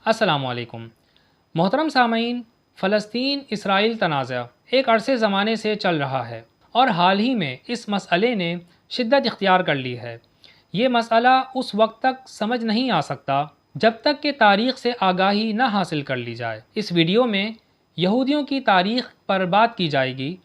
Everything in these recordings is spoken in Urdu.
السلام علیکم محترم سامعین، فلسطین اسرائیل تنازع ایک عرصے زمانے سے چل رہا ہے اور حال ہی میں اس مسئلے نے شدت اختیار کر لی ہے۔ یہ مسئلہ اس وقت تک سمجھ نہیں آ سکتا جب تک کہ تاریخ سے آگاہی نہ حاصل کر لی جائے۔ اس ویڈیو میں یہودیوں کی تاریخ پر بات کی جائے گی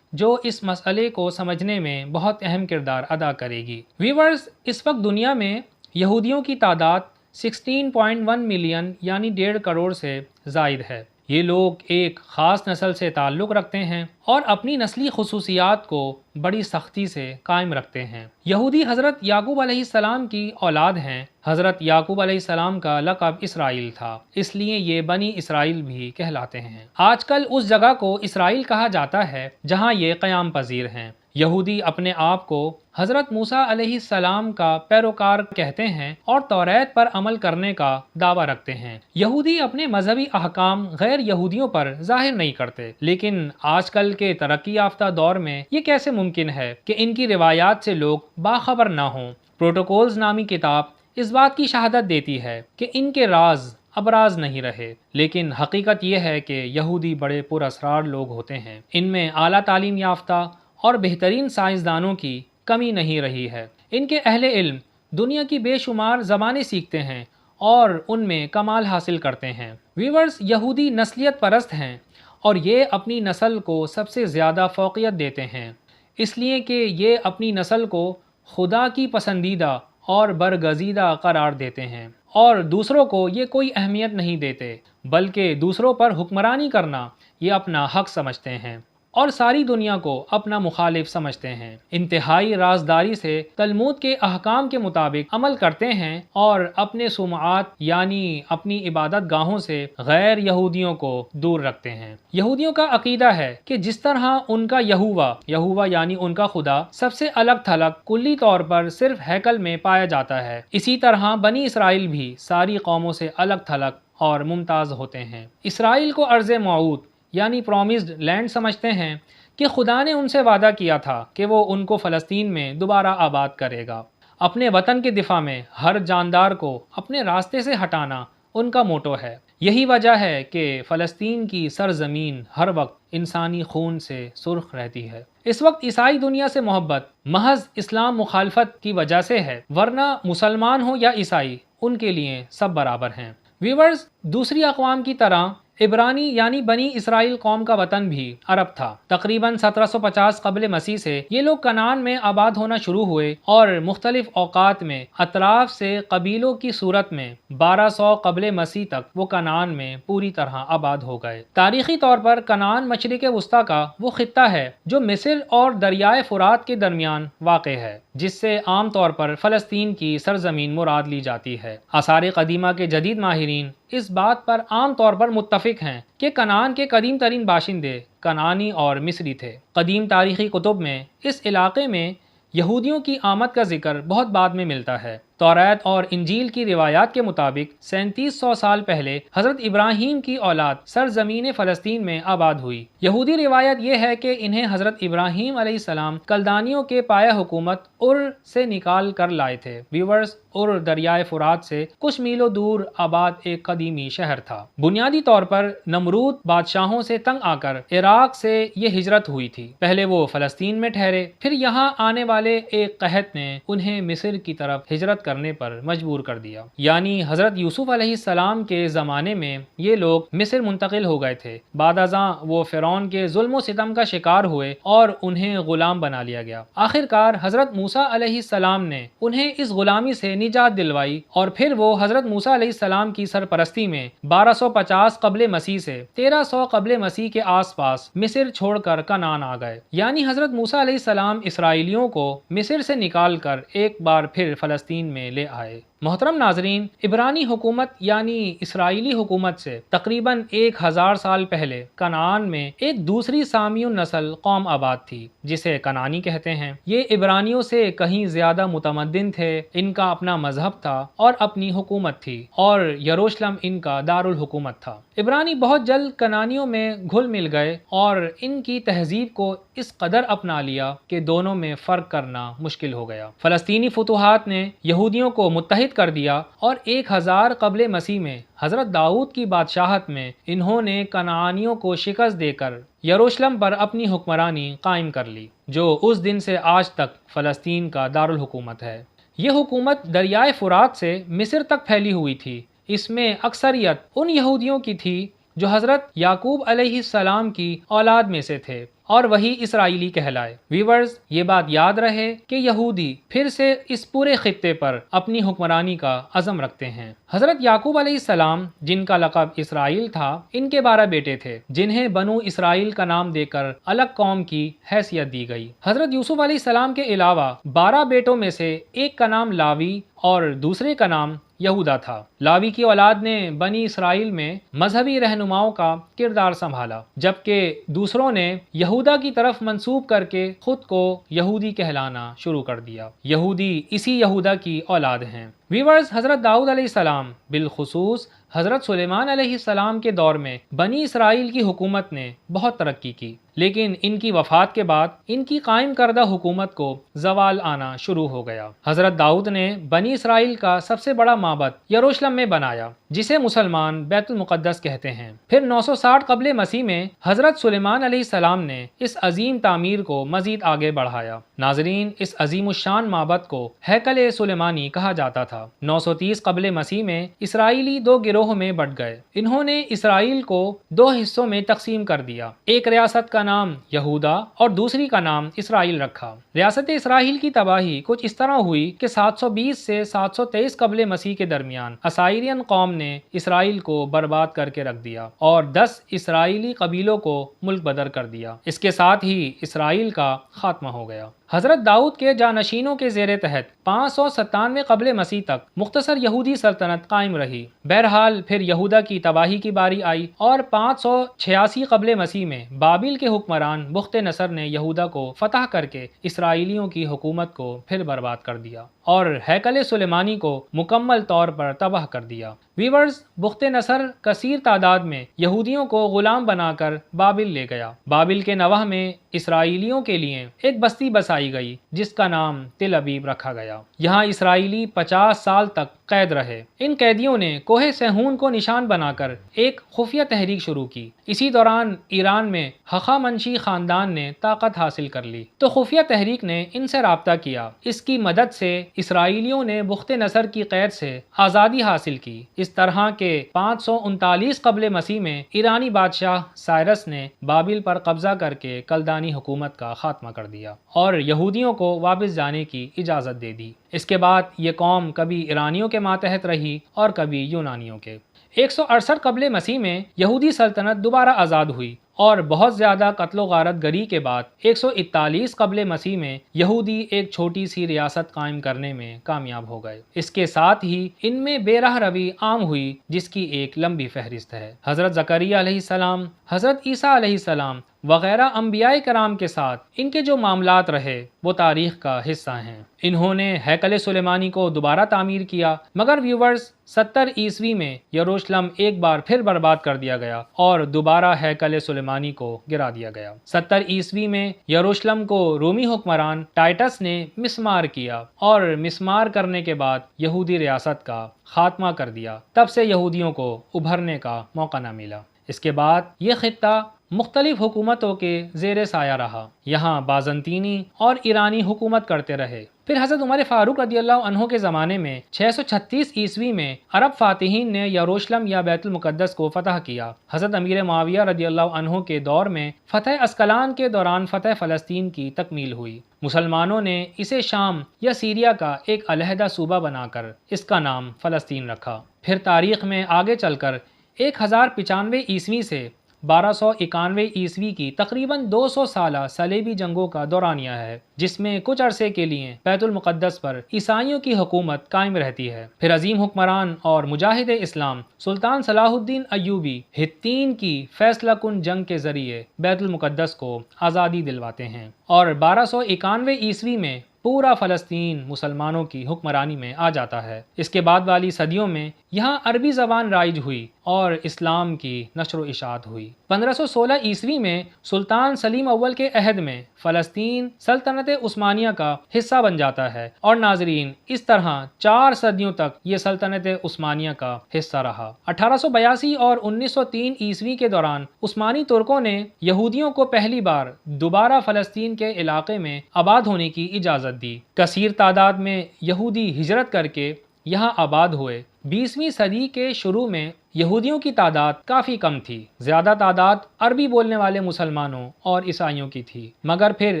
جو اس مسئلے کو سمجھنے میں بہت اہم کردار ادا کرے گی۔ ویورز، اس وقت دنیا میں یہودیوں کی تعداد 16.1 ملین یعنی 1.5 کروڑ سے زائد ہے۔ یہ لوگ ایک خاص نسل سے تعلق رکھتے ہیں اور اپنی نسلی خصوصیات کو بڑی سختی سے قائم رکھتے ہیں۔ یہودی حضرت یعقوب علیہ السلام کی اولاد ہیں۔ حضرت یعقوب علیہ السلام کا لقب اسرائیل تھا، اس لیے یہ بنی اسرائیل بھی کہلاتے ہیں۔ آج کل اس جگہ کو اسرائیل کہا جاتا ہے جہاں یہ قیام پذیر ہیں۔ یہودی اپنے آپ کو حضرت موسیٰ علیہ السلام کا پیروکار کہتے ہیں اور توریت پر عمل کرنے کا دعویٰ رکھتے ہیں۔ یہودی اپنے مذہبی احکام غیر یہودیوں پر ظاہر نہیں کرتے، لیکن آج کل کے ترقی یافتہ دور میں یہ کیسے ممکن ہے کہ ان کی روایات سے لوگ باخبر نہ ہوں؟ پروٹوکولز نامی کتاب اس بات کی شہادت دیتی ہے کہ ان کے راز ابراز نہیں رہے، لیکن حقیقت یہ ہے کہ یہودی بڑے پر اسرار لوگ ہوتے ہیں۔ ان میں اعلیٰ تعلیم یافتہ اور بہترین سائنسدانوں کی کمی نہیں رہی ہے۔ ان کے اہل علم دنیا کی بے شمار زبانیں سیکھتے ہیں اور ان میں کمال حاصل کرتے ہیں۔ ویورز، یہودی نسلیت پرست ہیں اور یہ اپنی نسل کو سب سے زیادہ فوقیت دیتے ہیں، اس لیے کہ یہ اپنی نسل کو خدا کی پسندیدہ اور برگزیدہ قرار دیتے ہیں اور دوسروں کو یہ کوئی اہمیت نہیں دیتے، بلکہ دوسروں پر حکمرانی کرنا یہ اپنا حق سمجھتے ہیں اور ساری دنیا کو اپنا مخالف سمجھتے ہیں۔ انتہائی رازداری سے تلمود کے احکام کے مطابق عمل کرتے ہیں اور اپنے صومعات یعنی اپنی عبادت گاہوں سے غیر یہودیوں کو دور رکھتے ہیں۔ یہودیوں کا عقیدہ ہے کہ جس طرح ان کا یہوہ یعنی ان کا خدا سب سے الگ تھلگ کلی طور پر صرف ہیکل میں پایا جاتا ہے، اسی طرح بنی اسرائیل بھی ساری قوموں سے الگ تھلگ اور ممتاز ہوتے ہیں۔ اسرائیل کو ارض موعود یعنی پرومسڈ لینڈ سمجھتے ہیں کہ خدا نے ان سے وعدہ کیا تھا کہ وہ ان کو فلسطین میں دوبارہ آباد کرے گا۔ اپنے وطن کے دفاع میں ہر جاندار کو اپنے راستے سے ہٹانا ان کا موٹو ہے۔ یہی وجہ ہے کہ فلسطین کی سرزمین ہر وقت انسانی خون سے سرخ رہتی ہے۔ اس وقت عیسائی دنیا سے محبت محض اسلام مخالفت کی وجہ سے ہے، ورنہ مسلمان ہو یا عیسائی ان کے لیے سب برابر ہیں۔ ویورز، دوسری اقوام کی طرح عبرانی یعنی بنی اسرائیل قوم کا وطن بھی عرب تھا۔ تقریباً 1750 قبل مسیح سے یہ لوگ کنعان میں آباد ہونا شروع ہوئے اور مختلف اوقات میں اطراف سے قبیلوں کی صورت میں 1200 قبل مسیح تک وہ کنعان میں پوری طرح آباد ہو گئے۔ تاریخی طور پر کنعان مشرق وسطیٰ کا وہ خطہ ہے جو مصر اور دریائے فرات کے درمیان واقع ہے، جس سے عام طور پر فلسطین کی سرزمین مراد لی جاتی ہے۔ آثار قدیمہ کے جدید ماہرین اس بات پر عام طور پر متفق ہیں کہ کنعان کے قدیم ترین باشندے کنعانی اور مصری تھے۔ قدیم تاریخی کتب میں اس علاقے میں یہودیوں کی آمد کا ذکر بہت بعد میں ملتا ہے۔ توریت اور انجیل کی روایات کے مطابق 3700 سال پہلے حضرت ابراہیم کی اولاد سرزمین فلسطین میں آباد ہوئی۔ یہودی روایت یہ ہے کہ انہیں حضرت ابراہیم علیہ السلام کلدانیوں کے پایہ حکومت ار سے نکال کر لائے تھے۔ ویورز، ار دریائے فرات سے کچھ میلوں دور آباد ایک قدیمی شہر تھا۔ بنیادی طور پر نمرود بادشاہوں سے تنگ آ کر عراق سے یہ ہجرت ہوئی تھی۔ پہلے وہ فلسطین میں ٹھہرے، پھر یہاں آنے والے ایک قحط نے انہیں مصر کی طرف ہجرت کرنے پر مجبور کر دیا، یعنی حضرت یوسف علیہ السلام کے زمانے میں یہ لوگ مصر منتقل ہو گئے تھے۔ بعد ازاں وہ فرعون کے ظلم و ستم کا شکار ہوئے اور انہیں غلام بنا لیا گیا۔ آخرکار حضرت موسیٰ علیہ السلام نے انہیں اس غلامی سے نجات دلوائی اور پھر وہ حضرت موسیٰ علیہ السلام کی سرپرستی میں 1250 قبل مسیح سے 1300 قبل مسیح کے آس پاس مصر چھوڑ کر کنعان آ گئے، یعنی حضرت موسیٰ علیہ السلام اسرائیلیوں کو مصر سے نکال کر ایک بار پھر فلسطین میں لے آئے۔ محترم ناظرین، عبرانی حکومت یعنی اسرائیلی حکومت سے تقریباً 1000 سال پہلے کنعان میں ایک دوسری سامیون نسل قوم آباد تھی جسے کنعانی کہتے ہیں۔ یہ عبرانیوں سے کہیں زیادہ متمدن تھے، ان کا اپنا مذہب تھا اور اپنی حکومت تھی اور یروشلم ان کا دارالحکومت تھا۔ عبرانی بہت جلد کنعانیوں میں گھل مل گئے اور ان کی تہذیب کو اس قدر اپنا لیا کہ دونوں میں فرق کرنا مشکل ہو گیا۔ فلسطینی فتوحات نے یہودیوں کو متحد متحد کر دیا اور 1000 قبل مسیح میں حضرت داؤد کی بادشاہت میں انہوں نے کنعانیوں کو شکست دے کر یروشلم پر اپنی حکمرانی قائم کر لی، جو اس دن سے آج تک فلسطین کا دارالحکومت ہے۔ یہ حکومت دریائے فرات سے مصر تک پھیلی ہوئی تھی۔ اس میں اکثریت ان یہودیوں کی تھی جو حضرت یعقوب علیہ السلام کی اولاد میں سے تھے اور وہی اسرائیلی کہلائے۔ ویورز، یہ بات یاد رہے کہ یہودی پھر سے اس پورے خطے پر اپنی حکمرانی کا عزم رکھتے ہیں۔ حضرت یعقوب علیہ السلام، جن کا لقب اسرائیل تھا، ان کے 12 بیٹے تھے جنہیں بنو اسرائیل کا نام دے کر الگ قوم کی حیثیت دی گئی۔ حضرت یوسف علیہ السلام کے علاوہ 12 بیٹوں میں سے ایک کا نام لاوی اور دوسرے کا نام یہودا تھا۔ لاوی کی اولاد نے بنی اسرائیل میں مذہبی رہنماؤں کا کردار سنبھالا، جبکہ دوسروں نے یہودا کی طرف منسوب کر کے خود کو یہودی کہلانا شروع کر دیا۔ یہودی اسی یہودا کی اولاد ہیں۔ ویورز، حضرت داؤد علیہ السلام، بالخصوص حضرت سلیمان علیہ السلام کے دور میں بنی اسرائیل کی حکومت نے بہت ترقی کی، لیکن ان کی وفات کے بعد ان کی قائم کردہ حکومت کو زوال آنا شروع ہو گیا۔ حضرت داؤد نے بنی اسرائیل کا سب سے بڑا معبد یروشلم میں بنایا، جسے مسلمان بیت المقدس کہتے ہیں۔ پھر 960 قبل مسیح میں حضرت سلیمان علیہ السلام نے اس عظیم تعمیر کو مزید آگے بڑھایا۔ ناظرین، اس عظیم الشان معبد کو ہیکل سلیمانی کہا جاتا تھا۔ 930 قبل مسیح میں اسرائیلی 2 گروہ میں بٹ گئے۔ انہوں نے اسرائیل کو 2 حصوں میں تقسیم کر دیا۔ ایک ریاست کا نام یہودا اور دوسری کا نام اسرائیل رکھا۔ ریاست اسرائیل کی تباہی کچھ اس طرح ہوئی کہ 720 سے 723 قبل مسیح کے درمیان اسائرین قوم نے اسرائیل کو برباد کر کے رکھ دیا اور 10 اسرائیلی قبیلوں کو ملک بدر کر دیا۔ اس کے ساتھ ہی اسرائیل کا خاتمہ ہو گیا۔ حضرت داؤد کے جانشینوں کے زیر تحت 597 قبل مسیح تک مختصر یہودی سلطنت قائم رہی۔ بہرحال پھر یہودا کی تباہی کی باری آئی اور 586 قبل مسیح میں بابل کے حکمران بخت نصر نے یہودا کو فتح کر کے اسرائیلیوں کی حکومت کو پھر برباد کر دیا اور ہیکل سلیمانی کو مکمل طور پر تباہ کر دیا۔ ویورز، بخت نصر کثیر تعداد میں یہودیوں کو غلام بنا کر بابل لے گیا۔ بابل کے نوح میں اسرائیلیوں کے لیے ایک بستی بسائی گئی جس کا نام تل ابیب رکھا گیا۔ یہاں اسرائیلی 50 سال تک قید رہے۔ ان قیدیوں نے کوہ سیہون کو نشان بنا کر ایک خفیہ تحریک شروع کی۔ اسی دوران ایران میں ہخامنشی خاندان نے طاقت حاصل کر لی تو خفیہ تحریک نے ان سے رابطہ کیا۔ اس کی مدد سے اسرائیلیوں نے بخت نصر کی قید سے آزادی حاصل کی۔ اس طرح کے 539 قبل مسیح میں ایرانی بادشاہ سائرس نے بابل پر قبضہ کر کے کلدانی حکومت کا خاتمہ کر دیا اور یہودیوں کو واپس جانے کی اجازت دے دی۔ اس کے بعد یہ قوم کبھی ایرانیوں کے ماتحت رہی اور کبھی یونانیوں کے۔ 168 قبل مسیح میں یہودی سلطنت دوبارہ آزاد ہوئی اور بہت زیادہ قتل و غارت گری کے بعد 141 قبل مسیح میں یہودی ایک چھوٹی سی ریاست قائم کرنے میں کامیاب ہو گئے۔ اس کے ساتھ ہی ان میں بے راہ روی عام ہوئی، جس کی ایک لمبی فہرست ہے۔ حضرت زکریا علیہ السلام، حضرت عیسیٰ علیہ السلام وغیرہ انبیاء کرام کے ساتھ ان کے جو معاملات رہے وہ تاریخ کا حصہ ہیں۔ انہوں نے ہیکل سلیمانی کو دوبارہ تعمیر کیا، مگر ویورز 70 عیسوی میں یروشلم ایک بار پھر برباد کر دیا گیا اور دوبارہ ہیکل سلیمانی کو گرا دیا گیا۔ 70 عیسوی میں یروشلم کو رومی حکمران ٹائٹس نے مسمار کیا اور مسمار کرنے کے بعد یہودی ریاست کا خاتمہ کر دیا۔ تب سے یہودیوں کو ابھرنے کا موقع نہ ملا۔ اس کے بعد یہ خطہ مختلف حکومتوں کے زیر سایہ رہا۔ یہاں بازنطینی اور ایرانی حکومت کرتے رہے۔ پھر حضرت عمر فاروق رضی اللہ عنہ کے زمانے میں 636 عیسوی میں عرب فاتحین نے یروشلم یا بیت المقدس کو فتح کیا۔ حضرت امیر معاویہ رضی اللہ عنہ کے دور میں فتح اسقلان کے دوران فتح فلسطین کی تکمیل ہوئی۔ مسلمانوں نے اسے شام یا سیریا کا ایک علیحدہ صوبہ بنا کر اس کا نام فلسطین رکھا۔ پھر تاریخ میں آگے چل کر 1095 عیسوی سے 1291 عیسوی کی تقریباً 200 سالہ صلیبی جنگوں کا دورانیہ ہے، جس میں کچھ عرصے کے لیے بیت المقدس پر عیسائیوں کی حکومت قائم رہتی ہے۔ پھر عظیم حکمران اور مجاہد اسلام سلطان صلاح الدین ایوبی ہتین کی فیصلہ کن جنگ کے ذریعے بیت المقدس کو آزادی دلواتے ہیں اور 1291 عیسوی میں پورا فلسطین مسلمانوں کی حکمرانی میں آ جاتا ہے۔ اس کے بعد والی صدیوں میں یہاں عربی زبان رائج ہوئی اور اسلام کی نشر و اشاعت ہوئی۔ 1516 عیسوی میں سلطان سلیم اول کے عہد میں فلسطین سلطنت عثمانیہ کا حصہ بن جاتا ہے، اور ناظرین اس طرح 4 صدیوں تک یہ سلطنت عثمانیہ کا حصہ رہا۔ 1882 اور 1903 عیسوی کے دوران عثمانی ترکوں نے یہودیوں کو پہلی بار دوبارہ فلسطین کے علاقے میں آباد ہونے کی اجازت دی۔ کثیر تعداد میں یہودی ہجرت کر کے یہاں آباد ہوئے۔ 20ویں صدی کے شروع میں یہودیوں کی تعداد کافی کم تھی، زیادہ تعداد عربی بولنے والے مسلمانوں اور عیسائیوں کی تھی، مگر پھر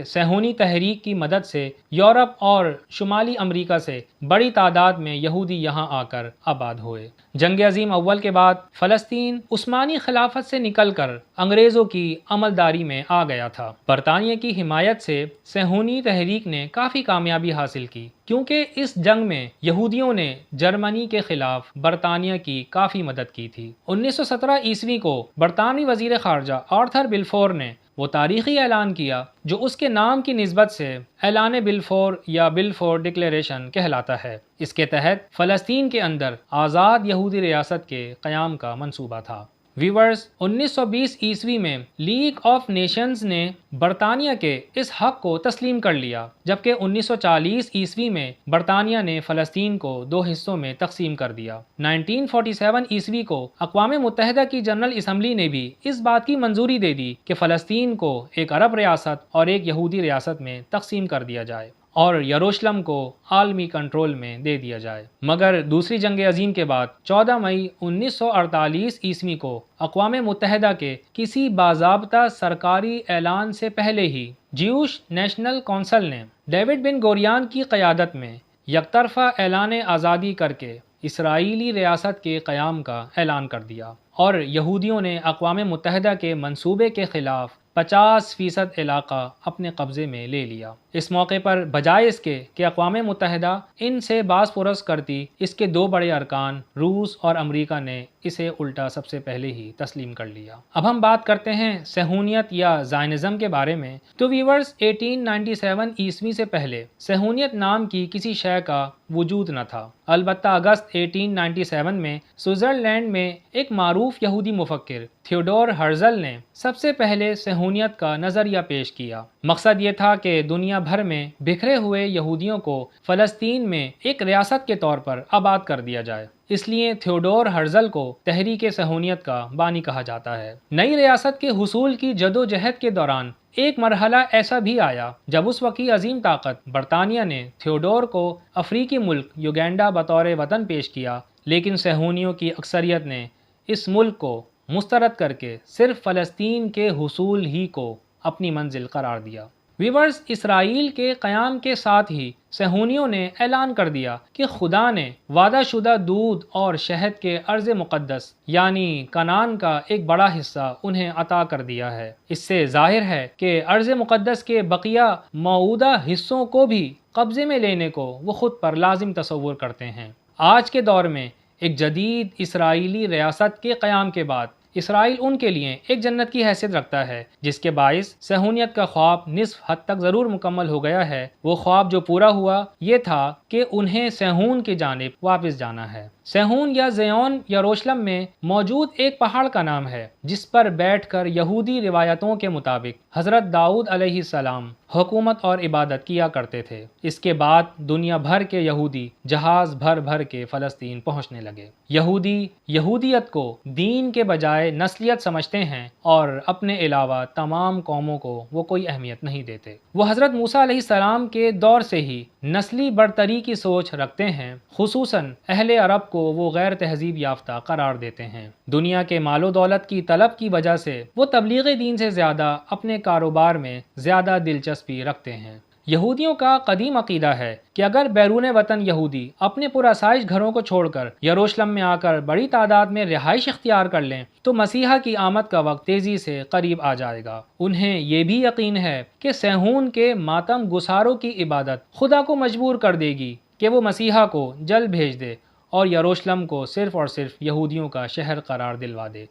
صہیونی تحریک کی مدد سے یورپ اور شمالی امریکہ سے بڑی تعداد میں یہودی یہاں آ کر آباد ہوئے۔ جنگ عظیم اول کے بعد فلسطین عثمانی خلافت سے نکل کر انگریزوں کی عملداری میں آ گیا تھا۔ برطانیہ کی حمایت سے صہیونی تحریک نے کافی کامیابی حاصل کی، کیونکہ اس جنگ میں یہودیوں نے جرمنی کے خلاف برطانیہ کی کافی مدد کی تھی۔ 1917 عیسوی کو برطانوی وزیر خارجہ آرتھر بلفور نے وہ تاریخی اعلان کیا جو اس کے نام کی نسبت سے اعلان بلفور یا بلفور ڈکلیریشن کہلاتا ہے۔ اس کے تحت فلسطین کے اندر آزاد یہودی ریاست کے قیام کا منصوبہ تھا۔ ویورز، 1920 عیسوی میں لیگ آف نیشنز نے برطانیہ کے اس حق کو تسلیم کر لیا، جبکہ 1940 عیسوی میں برطانیہ نے فلسطین کو 2 حصوں میں تقسیم کر دیا۔ 1947 عیسوی کو اقوام متحدہ کی جنرل اسمبلی نے بھی اس بات کی منظوری دے دی کہ فلسطین کو ایک عرب ریاست اور ایک یہودی ریاست میں تقسیم کر دیا جائے اور یروشلم کو عالمی کنٹرول میں دے دیا جائے۔ مگر دوسری جنگ عظیم کے بعد 14 مئی 1948 عیسوی کو اقوام متحدہ کے کسی باضابطہ سرکاری اعلان سے پہلے ہی جیوش نیشنل کونسل نے ڈیوڈ بن گوریان کی قیادت میں یک طرفہ اعلان آزادی کر کے اسرائیلی ریاست کے قیام کا اعلان کر دیا، اور یہودیوں نے اقوام متحدہ کے منصوبے کے خلاف 50% علاقہ اپنے قبضے میں لے لیا۔ اس موقع پر بجائے اس کے کہ اقوام متحدہ ان سے باز پرس کرتی، اس کے 2 بڑے ارکان روس اور امریکہ نے اسے الٹا سب سے پہلے ہی تسلیم کر لیا۔ اب ہم بات کرتے ہیں صہیونیت یا زائنزم کے بارے میں۔ تو ویورز، 1897 عیسوی سے پہلے صہیونیت نام کی کسی شے کا وجود نہ تھا، البتہ اگست 1897 میں سوئٹزرلینڈ میں ایک معروف یہودی مفکر تھیوڈور ہرزل نے سب سے پہلے صہیونیت کا نظریہ پیش کیا۔ مقصد یہ تھا کہ دنیا بھر میں بکھرے ہوئے یہودیوں کو فلسطین میں ایک ریاست کے طور پر آباد کر دیا جائے۔ اس لیے تھیوڈور ہرزل کو تحریک صہیونیت کا بانی کہا جاتا ہے۔ نئی ریاست کے حصول کی جدوجہد کے دوران ایک مرحلہ ایسا بھی آیا جب اس وقت کی عظیم طاقت برطانیہ نے تھیوڈور کو افریقی ملک یوگینڈا بطور وطن پیش کیا، لیکن صہیونیوں کی اکثریت نے اس ملک کو مسترد کر کے صرف فلسطین کے حصول ہی کو اپنی منزل قرار دیا۔ ویورز، اسرائیل کے قیام کے ساتھ ہی صہیونیوں نے اعلان کر دیا کہ خدا نے وعدہ شدہ دودھ اور شہد کے ارض مقدس یعنی کنعان کا ایک بڑا حصہ انہیں عطا کر دیا ہے۔ اس سے ظاہر ہے کہ ارض مقدس کے بقیہ موعودہ حصوں کو بھی قبضے میں لینے کو وہ خود پر لازم تصور کرتے ہیں۔ آج کے دور میں ایک جدید اسرائیلی ریاست کے قیام کے بعد اسرائیل ان کے لیے ایک جنت کی حیثیت رکھتا ہے، جس کے باعث صہیونیت کا خواب نصف حد تک ضرور مکمل ہو گیا ہے۔ وہ خواب جو پورا ہوا یہ تھا کہ انہیں صہیون کی جانب واپس جانا ہے۔ صہیون یا زیون یروشلم میں موجود ایک پہاڑ کا نام ہے جس پر بیٹھ کر یہودی روایتوں کے مطابق حضرت داؤد علیہ السلام حکومت اور عبادت کیا کرتے تھے۔ اس کے بعد دنیا بھر کے یہودی جہاز بھر بھر کے فلسطین پہنچنے لگے۔ یہودی یہودیت کو دین کے بجائے نسلیت سمجھتے ہیں اور اپنے علاوہ تمام قوموں کو وہ کوئی اہمیت نہیں دیتے۔ وہ حضرت موسیٰ علیہ السلام کے دور سے ہی نسلی برتری کی سوچ رکھتے ہیں، خصوصاً اہل عرب کو وہ غیر تہذیب یافتہ قرار دیتے ہیں۔ دنیا کے مال و دولت کی طلب کی وجہ سے وہ تبلیغ دین سے زیادہ اپنے کاروبار میں زیادہ دلچسپی رکھتے ہیں۔ یہودیوں کا قدیم عقیدہ ہے کہ اگر بیرون وطن یہودی اپنے پرآسائش گھروں کو چھوڑ کر یروشلم میں آ کر بڑی تعداد میں رہائش اختیار کر لیں تو مسیحا کی آمد کا وقت تیزی سے قریب آ جائے گا۔ انہیں یہ بھی یقین ہے کہ صہیون کے ماتم گساروں کی عبادت خدا کو مجبور کر دے گی کہ وہ مسیحا کو جلد بھیج دے اور یروشلم کو صرف اور صرف یہودیوں کا شہر قرار دلوا دے۔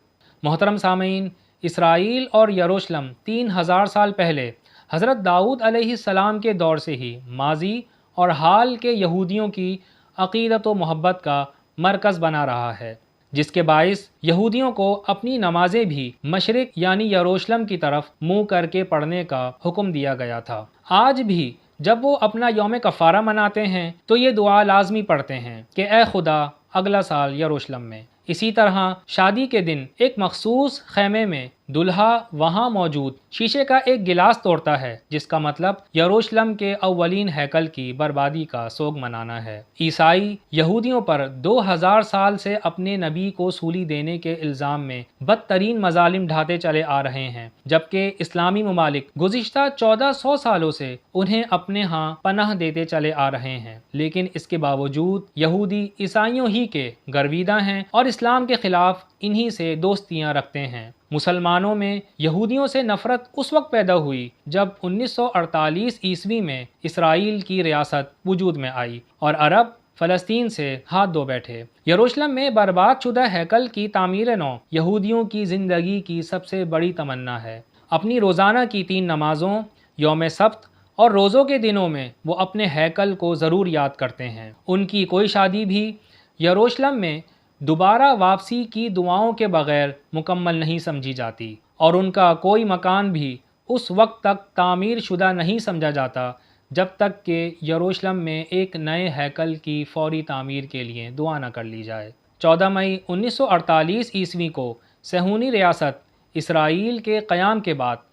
محترم سامعین، اسرائیل اور یروشلم 3000 سال پہلے حضرت داؤد علیہ السلام کے دور سے ہی ماضی اور حال کے یہودیوں کی عقیدت و محبت کا مرکز بنا رہا ہے، جس کے باعث یہودیوں کو اپنی نمازیں بھی مشرق یعنی یروشلم کی طرف منہ کر کے پڑھنے کا حکم دیا گیا تھا۔ آج بھی جب وہ اپنا یوم کفارہ مناتے ہیں تو یہ دعا لازمی پڑھتے ہیں کہ اے خدا اگلا سال یروشلم میں۔ اسی طرح شادی کے دن ایک مخصوص خیمے میں دلہا وہاں موجود شیشے کا ایک گلاس توڑتا ہے، جس کا مطلب یروشلم کے اولین ہیکل کی بربادی کا سوگ منانا ہے۔ عیسائی یہودیوں پر 2000 سال سے اپنے نبی کو سولی دینے کے الزام میں بدترین مظالم ڈھاتے چلے آ رہے ہیں، جبکہ اسلامی ممالک گزشتہ 1400 سالوں سے انہیں اپنے ہاں پناہ دیتے چلے آ رہے ہیں، لیکن اس کے باوجود یہودی عیسائیوں ہی کے گرویدہ ہیں اور اسلام کے خلاف انہی سے دوستیاں رکھتے ہیں۔ مسلمانوں میں یہودیوں سے نفرت اس وقت پیدا ہوئی جب 1948 عیسوی میں اسرائیل کی ریاست وجود میں آئی اور عرب فلسطین سے ہاتھ دھو بیٹھے۔ یروشلم میں برباد شدہ ہیکل کی تعمیر نو یہودیوں کی زندگی کی سب سے بڑی تمنا ہے۔ اپنی روزانہ کی 3 نمازوں، یوم سبت اور روزوں کے دنوں میں وہ اپنے ہیکل کو ضرور یاد کرتے ہیں۔ ان کی کوئی شادی بھی یروشلم میں دوبارہ واپسی کی دعاؤں کے بغیر مکمل نہیں سمجھی جاتی، اور ان کا کوئی مکان بھی اس وقت تک تعمیر شدہ نہیں سمجھا جاتا جب تک کہ یروشلم میں ایک نئے ہیکل کی فوری تعمیر کے لیے دعا نہ کر لی جائے۔ 14 مئی 1948 عیسوی کو صہیونی ریاست اسرائیل کے قیام کے بعد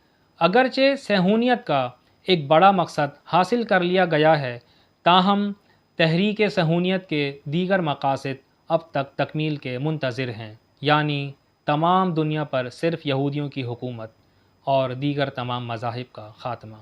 اگرچہ صہیونیت کا ایک بڑا مقصد حاصل کر لیا گیا ہے، تاہم تحریک صہیونیت کے دیگر مقاصد اب تک تکمیل کے منتظر ہیں، یعنی تمام دنیا پر صرف یہودیوں کی حکومت اور دیگر تمام مذاہب کا خاتمہ۔